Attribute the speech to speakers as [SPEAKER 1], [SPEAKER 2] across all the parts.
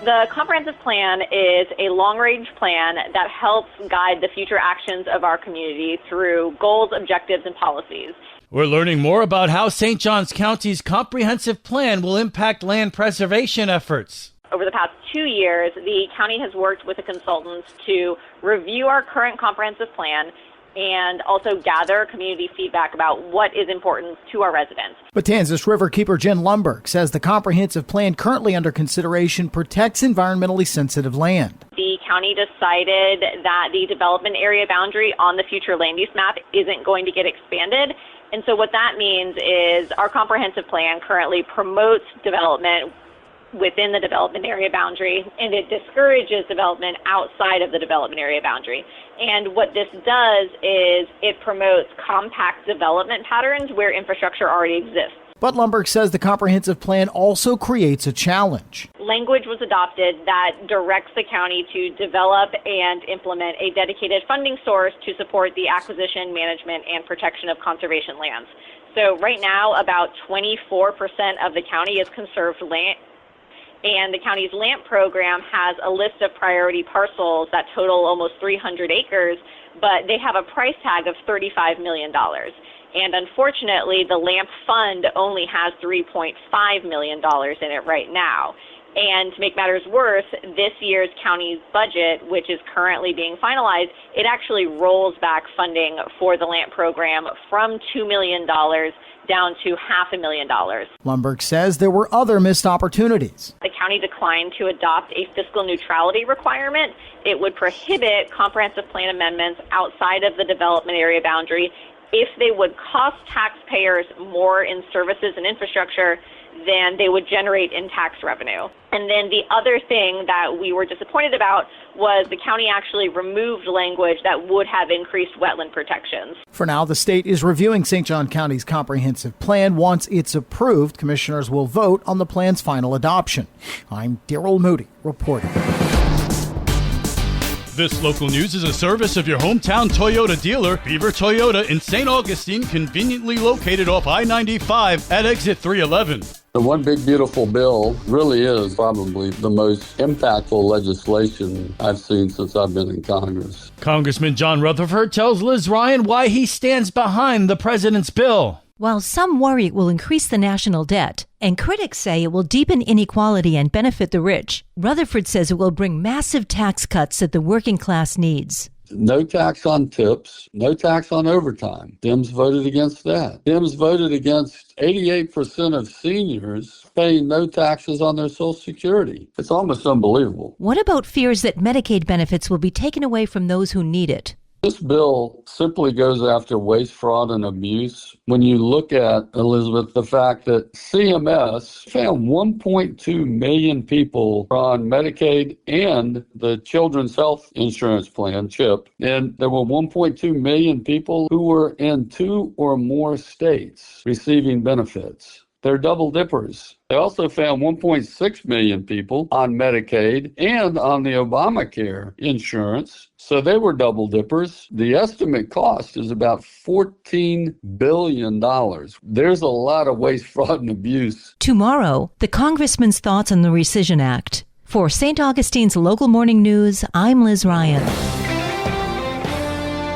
[SPEAKER 1] The comprehensive plan is a long-range plan that helps guide the future actions of our community through goals, objectives, and policies.
[SPEAKER 2] We're learning more about how St. Johns County's comprehensive plan will impact land preservation efforts.
[SPEAKER 1] Over the past 2 years, the county has worked with the consultants to review our current comprehensive plan and also gather community feedback about what is important to our residents.
[SPEAKER 3] Matanzas Riverkeeper Jen Lumberg says the comprehensive plan currently under consideration protects environmentally sensitive land.
[SPEAKER 1] The county decided that the development area boundary on the future land use map isn't going to get expanded. And so what that means is our comprehensive plan currently promotes development within the development area boundary, and it discourages development outside of the development area boundary. And what this does is it promotes compact development patterns where infrastructure already exists.
[SPEAKER 3] But Lumberg says the comprehensive plan also creates a challenge.
[SPEAKER 1] Language was adopted that directs the county to develop and implement a dedicated funding source to support the acquisition, management, and protection of conservation lands. So right now, about 24% of the county is conserved land, and the county's LAMP program has a list of priority parcels that total almost 300 acres, but they have a price tag of $35 million. And unfortunately, the LAMP fund only has $3.5 million in it right now. And to make matters worse, this year's county's budget, which is currently being finalized, it actually rolls back funding for the LAMP program from $2 million down to $500,000.
[SPEAKER 3] Lumberg says there were other missed opportunities.
[SPEAKER 1] The county declined to adopt a fiscal neutrality requirement. It would prohibit comprehensive plan amendments outside of the development area boundary if they would cost taxpayers more in services and infrastructure than they would generate in tax revenue. And then the other thing that we were disappointed about was the county actually removed language that would have increased wetland protections.
[SPEAKER 3] For now, the state is reviewing St. John County's comprehensive plan. Once it's approved, commissioners will vote on the plan's final adoption. I'm Daryl Moody reporting.
[SPEAKER 2] This local news is a service of your hometown Toyota dealer, Beaver Toyota in St. Augustine, conveniently located off I-95 at exit 311.
[SPEAKER 4] The One Big Beautiful Bill really is probably the most impactful legislation I've seen since I've been in Congress.
[SPEAKER 2] Congressman John Rutherford tells Liz Ryan why he stands behind the president's bill.
[SPEAKER 5] While some worry it will increase the national debt, and critics say it will deepen inequality and benefit the rich, Rutherford says it will bring massive tax cuts that the working class needs.
[SPEAKER 4] No tax on tips, no tax on overtime. Dems voted against that. Dems voted against 88% of seniors paying no taxes on their Social Security. It's almost unbelievable.
[SPEAKER 5] What about fears that Medicaid benefits will be taken away from those who need it?
[SPEAKER 4] This bill simply goes after waste, fraud, and abuse. When you look at, Elizabeth, the fact that CMS found 1.2 million people on Medicaid and the Children's Health Insurance Plan, CHIP, and there were 1.2 million people who were in 2 or more states receiving benefits. They're double dippers. They also found 1.6 million people on Medicaid and on the Obamacare insurance. So they were double dippers. The estimate cost is about $14 billion. There's a lot of waste, fraud, and abuse.
[SPEAKER 5] Tomorrow, the congressman's thoughts on the Rescission Act. For St. Augustine's Local Morning News, I'm Liz Ryan.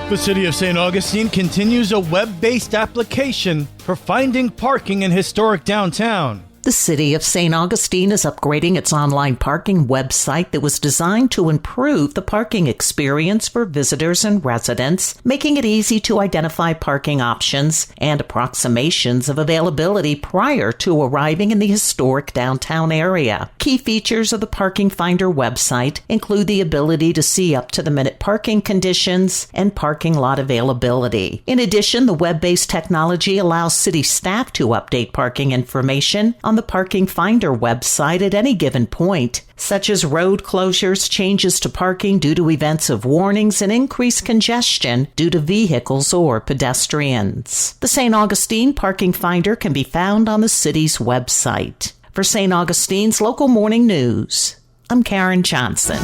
[SPEAKER 2] The City of St. Augustine continues a web-based application for finding parking in historic downtown.
[SPEAKER 6] The City of St. Augustine is upgrading its online parking website that was designed to improve the parking experience for visitors and residents, making it easy to identify parking options and approximations of availability prior to arriving in the historic downtown area. Key features of the Parking Finder website include the ability to see up-to-the-minute parking conditions and parking lot availability. In addition, the web-based technology allows city staff to update parking information on the Parking Finder website at any given point, such as road closures, changes to parking due to events of warnings, and increased congestion due to vehicles or pedestrians. The St. Augustine Parking Finder can be found on the city's website. For St. Augustine's Local Morning News, I'm Karen Johnson.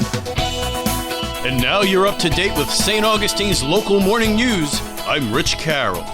[SPEAKER 2] And now you're up to date with St. Augustine's Local Morning News. I'm Rich Carroll.